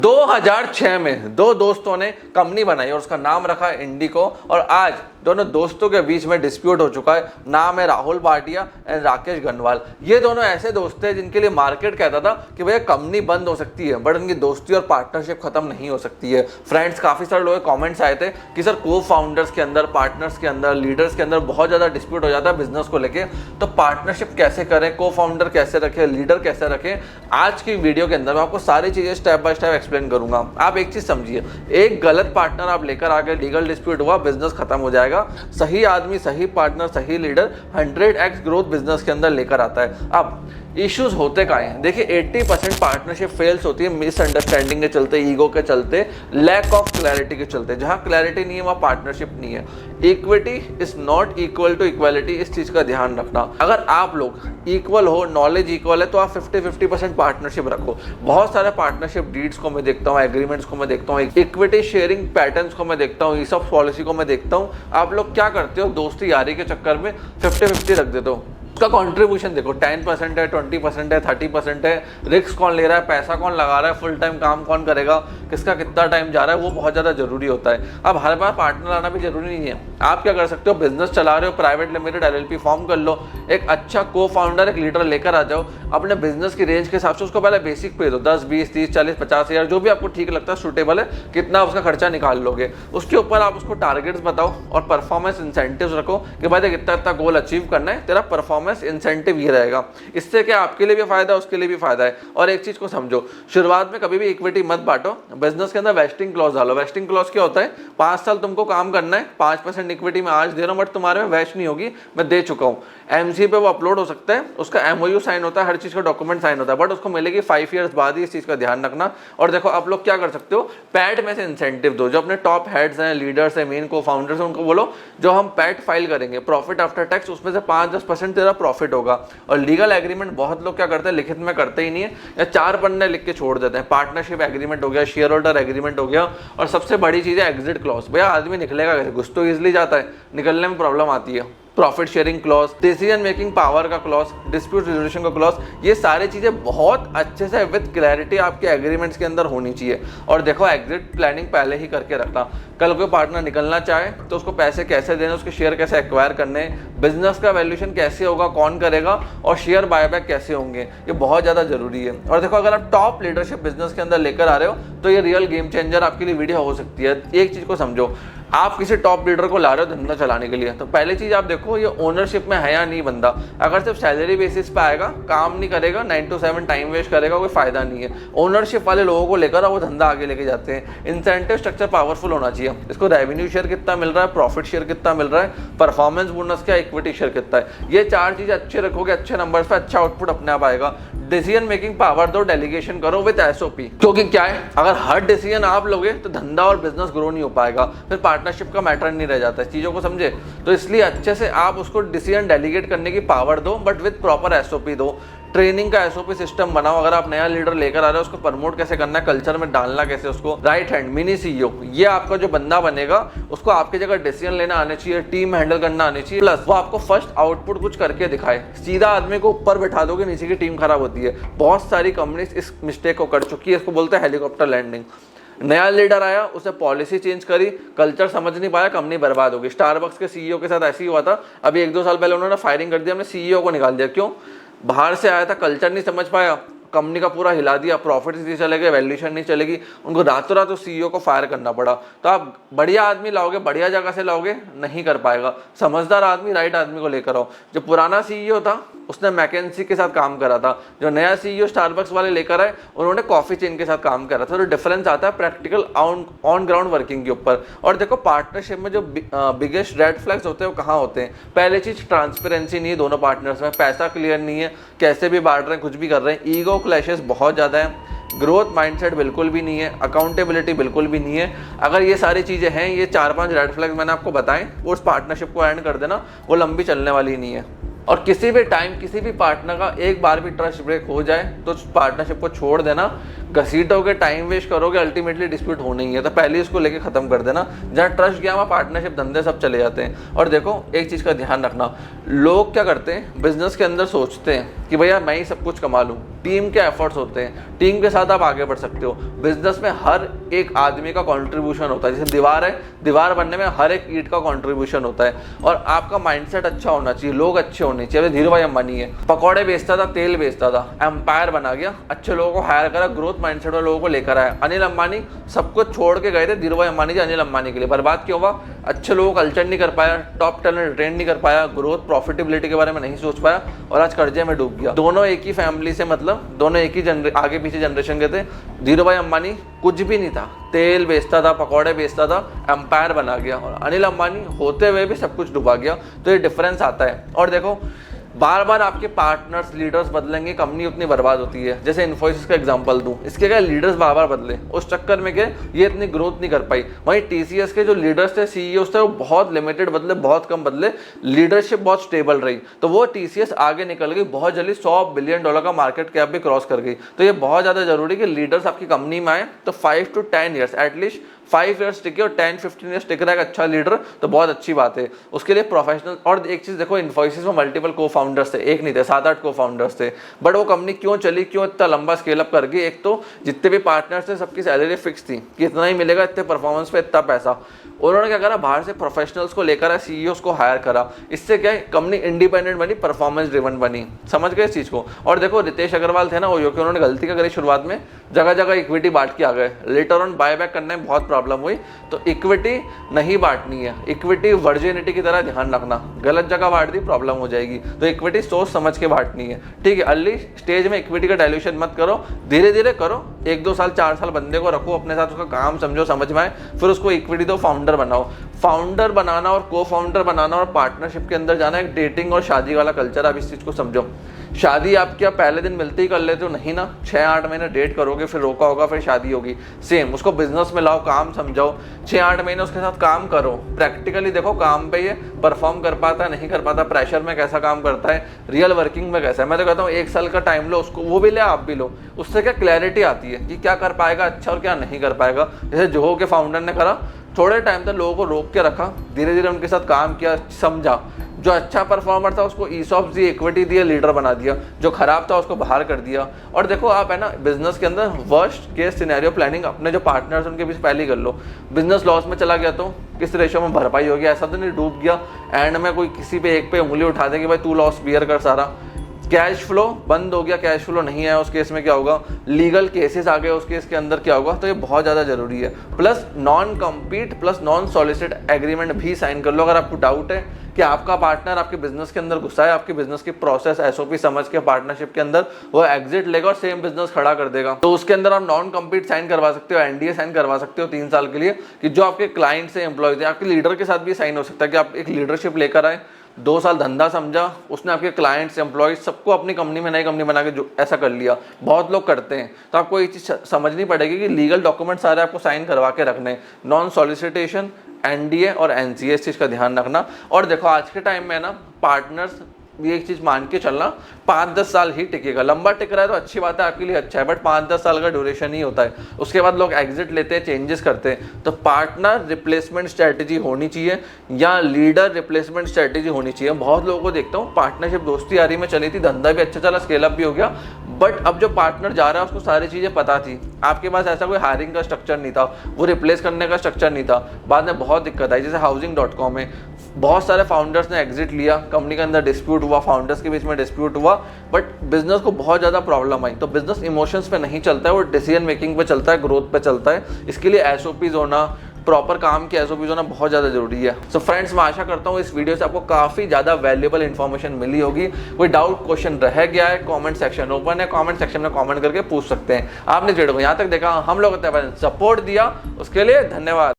2006 में दो दोस्तों ने कंपनी बनाई और उसका नाम रखा इंडिको। और आज दोनों दोस्तों के बीच में डिस्प्यूट हो चुका है। नाम है राहुल भाटिया एंड राकेश गनवाल। ये दोनों ऐसे दोस्त थे जिनके लिए मार्केट कहता था कि भैया कंपनी बंद हो सकती है बट उनकी दोस्ती और पार्टनरशिप खत्म नहीं हो सकती है। फ्रेंड्स, काफी सारे लोगों के कमेंट्स आए थे कि सर को फाउंडर्स के अंदर, पार्टनर्स के अंदर, लीडर्स के अंदर बहुत ज्यादा डिस्प्यूट हो जाता है बिजनेस को लेके, तो पार्टनरशिप कैसे करें, को फाउंडर कैसे रखें, लीडर कैसे रखें। आज की वीडियो के अंदर मैं आपको सारी चीजें स्टेप बाय स्टेप एक्सप्लेन करूंगा। आप एक चीज समझिए, एक गलत पार्टनर आप लेकर आगे लीगल डिस्प्यूट हुआ, बिजनेस खत्म हो जाएगा। सही आदमी, सही पार्टनर, सही लीडर 100x ग्रोथ बिजनेस के अंदर लेकर आता है। अब इश्यूज होते क्या हैं? देखिए 80% पार्टनरशिप फेल्स होती है मिसअंडरस्टैंडिंग के चलते, ईगो के चलते, लैक ऑफ क्लैरिटी के चलते। जहां क्लैरिटी नहीं है वहां पार्टनरशिप नहीं है। Equity is not equal to equality, इस चीज का ध्यान रखना। अगर आप लोग इक्वल हो, नॉलेज इक्वल है, तो आप 50-50% पार्टनरशिप रखो। बहुत सारे पार्टनरशिप डीड्स को मैं देखता हूँ, एग्रीमेंट्स को मैं देखता हूँ, इक्विटी शेयरिंग पैटर्न्स को मैं देखता हूँ, ईसॉप पॉलिसी को मैं देखता हूँ। आप लोग क्या करते हो? दोस्ती यारी के चक्कर में 50-50 रख देते हो। उसका कंट्रीब्यूशन देखो, 10% है, 20% है, 30% है। रिस्क कौन ले रहा है, पैसा कौन लगा रहा है, फुल टाइम काम कौन करेगा, किसका कितना टाइम जा रहा है, वो बहुत ज़्यादा जरूरी होता है। अब हर बार पार्टनर आना भी जरूरी नहीं है। आप क्या कर सकते हो? बिजनेस चला रहे हो, प्राइवेट लिमिटेड LLP फॉर्म कर लो, एक अच्छा को फाउंडर, एक लीडर लेकर आ जाओ। अपने बिजनेस की रेंज के हिसाब से उसको पहले बेसिक पे दो, 10, 20, 30, 40, 50 हज़ार, जो भी आपको ठीक लगता है, सूटेबल है, कितना उसका खर्चा निकाल लोगे। उसके ऊपर आप उसको टारगेट्स बताओ और परफॉर्मेंस इंसेंटिव्स रखो कि भाई देख इतना इतना गोल अचीव करना है, तेरा परफॉर्मेंस इंसेंटिव ये रहेगा। इससे क्या आपके लिए भी फायदा है, उसके लिए भी फायदा है। और एक चीज को समझो, शुरुआत में कभी भी इक्विटी मत बांटो। बिजनेस के अंदर वेस्टिंग क्लॉज डालो। वेस्टिंग क्लॉज क्या होता है? 5 साल तुमको काम करना है, 5% इक्विटी में आज दे रहा हूं बट तुम्हारे में वेस्ट नहीं होगी, मैं दे चुका हूं। MC पे वो अपलोड हो सकता है, उसका MOU साइन होता है, हर चीज का डॉक्यूमेंट साइन होता है, बट उसको मिलेगी 5 ईयर्स बाद ही। इस चीज का ध्यान रखना। और देखो आप लोग क्या कर सकते हो, पैट में से इंसेंटिव दो। जो अपने टॉप हेड्स हैं, लीडर्स हैं, मेन को फाउंडर्स हैं, उनको बोलो जो हम पैट फाइल करेंगे, प्रॉफिट आफ्टर टैक्स, उसमें से 5-10% तेरा प्रॉफिट होगा। और लीगल एग्रीमेंट बहुत लोग क्या करते हैं, लिखित में करते ही नहीं है, या 4 पन्ने लिख के छोड़ देते हैं। पार्टनरशिप एग्रीमेंट हो गया, शेयर होल्डर एग्रीमेंट हो गया, और सबसे बड़ी चीज है एग्जिट क्लॉज। भैया आदमी निकलेगा कैसे? घुस तो इजिली जाता है, निकलने में प्रॉब्लम आती है। Profit sharing clause, decision making power का क्लॉज, डिस्प्यूट रिजोल्यूशन का क्लॉज, ये सारी चीजें बहुत अच्छे से विद क्लैरिटी आपके एग्रीमेंट्स के अंदर होनी चाहिए। और देखो एग्जिट प्लानिंग पहले ही करके रखना। कल कोई पार्टनर निकलना चाहे तो उसको पैसे कैसे देने, उसके शेयर कैसे एक्वायर करने, बिजनेस का वैल्यूएशन कैसे होगा, कौन करेगा, और शेयर बायबैक कैसे होंगे, ये बहुत ज्यादा जरूरी है। और देखो अगर आप टॉप लीडरशिप बिजनेस के अंदर लेकर आ रहे हो तो ये रियल गेम चेंजर आपके लिए वीडियो हो सकती है। एक चीज को समझो, आप किसी टॉप लीडर को ला रहे हो धंधा चलाने के लिए, तो पहली चीज आप देखो ये ओनरशिप में है या नहीं बंदा। अगर सिर्फ सैलरी बेसिस पे आएगा, काम नहीं करेगा, 9 to 7 टाइम वेस्ट करेगा, कोई फायदा नहीं है। ओनरशिप वाले लोगों को लेकर वो धंधा आगे लेके जाते हैं। इंसेंटिव स्ट्रक्चर पावरफुल होना चाहिए। इसको रेवेन्यू शेयर कितना मिल रहा है, प्रॉफिट शेयर कितना मिल रहा है, परफॉर्मेंस बोनस क्या, इक्विटी शेयर कितना है। ये 4 चीजें अच्छे रखोगे, अच्छे नंबर पे अच्छा आउटपुट अपने आप आएगा। डिसीजन मेकिंग पावर दो, डेलीगेशन करो विद SOP। क्योंकि क्या है, अगर हर डिसीजन आप लोगे तो धंधा और बिजनेस ग्रो नहीं हो पाएगा, फिर पार्टनरशिप का मैटर नहीं रह जाता है। चीजों को समझे? तो इसलिए अच्छे से आप उसको डिसीजन डेलीगेट करने की पावर दो, बट विद प्रॉपर SOP दो। ट्रेनिंग का SOP सिस्टम बनाओ। अगर आप नया लीडर लेकर आ रहे हो, उसको प्रमोट कैसे करना है, कल्चर में डालना कैसे उसको। राइट हैंड मिनी CEO, ये आपका जो बंदा बनेगा उसको आपकी जगह डिसीजन लेना आने चाहिए, टीम हैंडल करना आने चाहिए, प्लस वो आपको फर्स्ट आउटपुट कुछ करके दिखाए। सीधा आदमी को ऊपर बैठा दोगे, नीचे की टीम खराब होती है। बहुत सारी कंपनीज इस मिस्टेक को कर चुकी है, इसको बोलते हैं हेलीकॉप्टर लैंडिंग। नया लीडर आया, उसने पॉलिसी चेंज करी, कल्चर समझ नहीं पाया, कंपनी बर्बाद होगी। स्टारबक्स के CEO के साथ ऐसे ही हुआ था। अभी 1-2 साल पहले उन्होंने फायरिंग कर दिया, हमने CEO को निकाल दिया। क्यों? बाहर से आया था, कल्चर नहीं समझ पाया, कंपनी का पूरा हिला दिया, प्रॉफिट नहीं चले गए, वैल्यूएशन नहीं चलेगी, उनको रातों रात उस CEO को फायर करना पड़ा। तो आप बढ़िया आदमी लाओगे, बढ़िया जगह से लाओगे, नहीं कर पाएगा। समझदार आदमी, राइट आदमी को लेकर आओ। जो पुराना CEO था उसने मैकेंसी के साथ काम करा था, जो नया CEO स्टारबक्स वाले लेकर आए उन्होंने कॉफी चेन के साथ काम करा था। तो डिफरेंस आता है प्रैक्टिकल ऑन ग्राउंड वर्किंग के ऊपर। और देखो पार्टनरशिप में जो बिगेस्ट रेड फ्लैग्स होते हैं वो कहाँ होते हैं? पहले चीज ट्रांसपेरेंसी नहीं है दोनों पार्टनर्स में, पैसा क्लियर नहीं है, कैसे भी बांट रहे हैं, कुछ भी कर रहे हैं, ईगो क्लैशेस बहुत ज्यादा है, ग्रोथ माइंडसेट बिल्कुल भी नहीं है, अकाउंटेबिलिटी बिल्कुल भी नहीं है। अगर ये सारी चीजें हैं, ये 4-5 रेड फ्लैग्स मैंने आपको बताएं, वो उस पार्टनरशिप को एंड कर देना, वो लंबी चलने वाली नहीं है। और किसी भी टाइम किसी भी पार्टनर का एक बार भी ट्रस्ट ब्रेक हो जाए तो उस पार्टनरशिप को छोड़ देना। घसीटोगे, टाइम वेस्ट करोगे, अल्टीमेटली डिस्प्यूट होना ही है। तो पहले इसको लेके खत्म कर देना। जहाँ ट्रस्ट गया वहाँ पार्टनरशिप, धंधे सब चले जाते हैं। और देखो एक चीज़ का ध्यान रखना, लोग क्या करते हैं बिजनेस के अंदर सोचते हैं कि भैया मैं ही सब कुछ कमा लूँ। टीम के एफर्ट्स होते हैं, टीम के साथ आप आगे बढ़ सकते हो। बिजनेस में हर एक आदमी का कंट्रीब्यूशन होता है। जैसे दीवार है, दीवार बनने में हर एक ईंट का कंट्रीब्यूशन होता है। और आपका माइंडसेट अच्छा होना चाहिए, लोग अच्छे होने चाहिए। धीरू भाई अंबानी है, पकौड़े बेचता था, तेल बेचता था, एम्पायर बना गया, अच्छे लोगों को हायर करा, ग्रोथ माइंडसेट वाले लोगों को लेकर आया। अनिल अंबानी सब कुछ छोड़ के गए थे धीरू भाई अंबानी जी अनिल अंबानी के लिए, बर्बाद क्यों हुआ? अच्छे लोगों को कल्चर नहीं कर पाया, टॉप टैलेंट ट्रेन नहीं कर पाया, ग्रोथ प्रॉफिटेबिलिटी के बारे में नहीं सोच पाया और आज कर्जे में डूब गया। दोनों एक ही फैमिली से, मतलब दोनों एक ही आगे पीछे जनरेशन के थे। धीरू भाई अंबानी कुछ भी नहीं था, तेल बेचता था, पकौड़े बेचता था, एम्पायर बना गया। और अनिल अंबानी होते हुए भी सब कुछ डूबा गया। तो ये डिफरेंस आता है। और देखो बार बार आपके पार्टनर्स, लीडर्स बदलेंगे, कंपनी उतनी बर्बाद होती है। जैसे इन्फोसिस का एग्जांपल दूं, इसके क्या लीडर्स बार बार बदले, उस चक्कर में क्या ये इतनी ग्रोथ नहीं कर पाई। वहीं टीसीएस के जो लीडर्स थे, सीईओस थे, वो बहुत लिमिटेड बदले, बहुत कम बदले, लीडरशिप बहुत स्टेबल रही। तो वो टीसीएस आगे निकल गई, बहुत जल्दी $100 बिलियन का मार्केट कैप भी क्रॉस कर गई। तो ये बहुत ज़्यादा जरूरी कि लीडर्स आपकी कंपनी में आए तो 5 to 10 ईयर्स, एटलीस्ट 5 ईयर्स टिके और 10-15 ईयर्स टिक रहा है अच्छा लीडर, तो बहुत अच्छी बात है। उसके लिए प्रोफेशनल। और एक चीज़ देखो, इन्फोसिस में मल्टीपल को फाउंडर्स थे, एक नहीं थे, 7-8 को फाउंडर्स थे। बट वो कंपनी क्यों चली, क्यों इतना लंबा स्केल अप कर गई? एक तो जितने भी पार्टनर्स थे सबकी सैलरी फिक्स थी कि इतना ही मिलेगा, इतने परफॉर्मेंस पे इतना पैसा। उन्होंने क्या करा, बाहर से प्रोफेशनल्स को लेकर आए, सीईओस को हायर करा। इससे क्या है, कंपनी इंडिपेंडेंट बनी, परफॉर्मेंस ड्रिवन बनी। समझ गए इस चीज़ को? और देखो रितेश अग्रवाल थे ना, वो क्योंकि उन्होंने गलती क्या करी, शुरुआत में जगह जगह इक्विटी बांट के आ गए, लेटर ऑन बाय बैक करने में बहुत प्रॉब्लम हुई। तो इक्विटी नहीं बांटनी है, इक्विटी वर्जिनिटी की तरह ध्यान रखना, गलत जगह बांट दी प्रॉब्लम हो जाएगी। तो इक्विटी सोच समझ के बांटनी है, ठीक है। अर्ली स्टेज में इक्विटी का डायल्यूशन मत करो, धीरे धीरे करो। 1-2 साल 4 साल बंदे को रखो अपने साथ, उसका काम समझो, समझ में आए, फिर उसको इक्विटी दो, फाउंडर बनाओ। फाउंडर बनाना और को फाउंडर बनाना और पार्टनरशिप के अंदर जाना एक डेटिंग और शादी वाला कल्चर। आप इस चीज़ को समझो। शादी आप क्या पहले दिन मिलते ही कर लेते हो? नहीं ना, 6-8 महीने डेट करोगे, फिर रोका होगा, फिर शादी होगी। सेम उसको बिजनेस में लाओ, काम समझाओ, 6-8 महीने उसके साथ काम करो, प्रैक्टिकली देखो काम पे ये परफॉर्म कर पाता है नहीं कर पाता, प्रेशर में कैसा काम करता है, रियल वर्किंग में कैसा है। मैं तो कहता हूँ 1 साल का टाइम लो, उसको वो भी ले, आप भी लो। उससे क्या क्लैरिटी आती है कि क्या कर पाएगा अच्छा और क्या नहीं कर पाएगा। जैसे जोहो के फाउंडर ने करा, थोड़े टाइम तक लोगों को रोक के रखा, धीरे धीरे उनके साथ काम किया, समझा। जो अच्छा परफॉर्मर था उसको ESOPs दी, इक्विटी दी, लीडर बना दिया। जो खराब था उसको बाहर कर दिया। और देखो आप है ना, बिजनेस के अंदर वर्स्ट केस सिनेरियो प्लानिंग अपने जो पार्टनर्स उनके बीच पहले ही कर लो। बिजनेस लॉस में चला गया तो किस रेशो में भरपाई होगी? ऐसा तो नहीं डूब गया एंड में कोई किसी पे एक पे उंगली उठा दे कि भाई तू लॉस बियर कर सारा। कैश फ्लो बंद हो गया, कैश फ्लो नहीं आया, उस केस में क्या होगा? लीगल केसेस आ गए, उस केस के अंदर क्या होगा? तो ये बहुत ज़्यादा जरूरी है। Plus non compete plus non solicit agreement भी साइन कर लो। अगर आपको डाउट है कि आपका पार्टनर आपके बिजनेस के अंदर घुसा है, आपके बिजनेस की प्रोसेस SOP समझ के पार्टनरशिप के अंदर वो एग्जिट लेगा और सेम बिजनेस खड़ा कर देगा, तो उसके अंदर आप नॉन कम्पीट साइन करवा सकते हो, NDA साइन करवा सकते हो 3 साल के लिए, कि जो आपके क्लाइंट से एम्प्लॉय थे, आपके लीडर के साथ भी साइन हो सकता है कि आप एक लीडरशिप लेकर आए, 2 साल धंधा समझा, उसने आपके क्लाइंट्स, एम्प्लॉयज सबको अपनी कंपनी में, नई कंपनी बना के जो ऐसा कर लिया। बहुत लोग करते हैं। तो आपको ये चीज़ समझनी पड़ेगी कि लीगल डॉक्यूमेंट सारे आपको साइन करवा के रखने, नॉन सॉलिसिटेशन, NDA और NCA, इस चीज़ का ध्यान रखना। और देखो आज के टाइम में ना पार्टनर्स ये एक चीज़ मान के चलना, 5-10 साल ही टिकेगा। लंबा टिक रहा है तो अच्छी बात है, आपके लिए अच्छा है, बट 5-10 साल का ड्यूरेशन ही होता है। उसके बाद लोग एग्जिट लेते हैं, चेंजेस करते हैं। तो पार्टनर रिप्लेसमेंट स्ट्रैटेजी होनी चाहिए या लीडर रिप्लेसमेंट स्ट्रैटेजी होनी चाहिए। बहुत लोगों को देखता हूँ पार्टनरशिप दोस्ती यारी में चली थी, धंधा भी अच्छा चला, स्केल अप भी हो गया, बट अब जो पार्टनर जा रहा है उसको सारी चीज़ें पता थी, आपके पास ऐसा कोई हायरिंग का स्ट्रक्चर नहीं था, वो रिप्लेस करने का स्ट्रक्चर नहीं था। बाद में बहुत दिक्कत आई। जैसे housing.com में बहुत सारे फाउंडर्स ने एग्जिट लिया, कंपनी के अंदर डिस्प्यूट हुआ, फाउंडर्स के बीच में डिस्प्यूट हुआ, बट बिजनेस को बहुत ज़्यादा प्रॉब्लम आई। तो बिजनेस इमोशंस पे नहीं चलता है, वो डिसीजन मेकिंग पे चलता है, ग्रोथ पे चलता है। इसके लिए SOPs होना, प्रॉपर काम की SOPs होना बहुत ज़्यादा जरूरी है। सो फ्रेंड्स, मैं आशा करता हूँ इस वीडियो से आपको काफ़ी ज़्यादा वैल्यूएबल इन्फॉर्मेशन मिली होगी। कोई डाउट क्वेश्चन रह गया है, कमेंट सेक्शन ओपन है, कमेंट सेक्शन में कमेंट करके पूछ सकते हैं। आपने वीडियो को यहाँ तक देखा, हम लोग सपोर्ट दिया, उसके लिए धन्यवाद।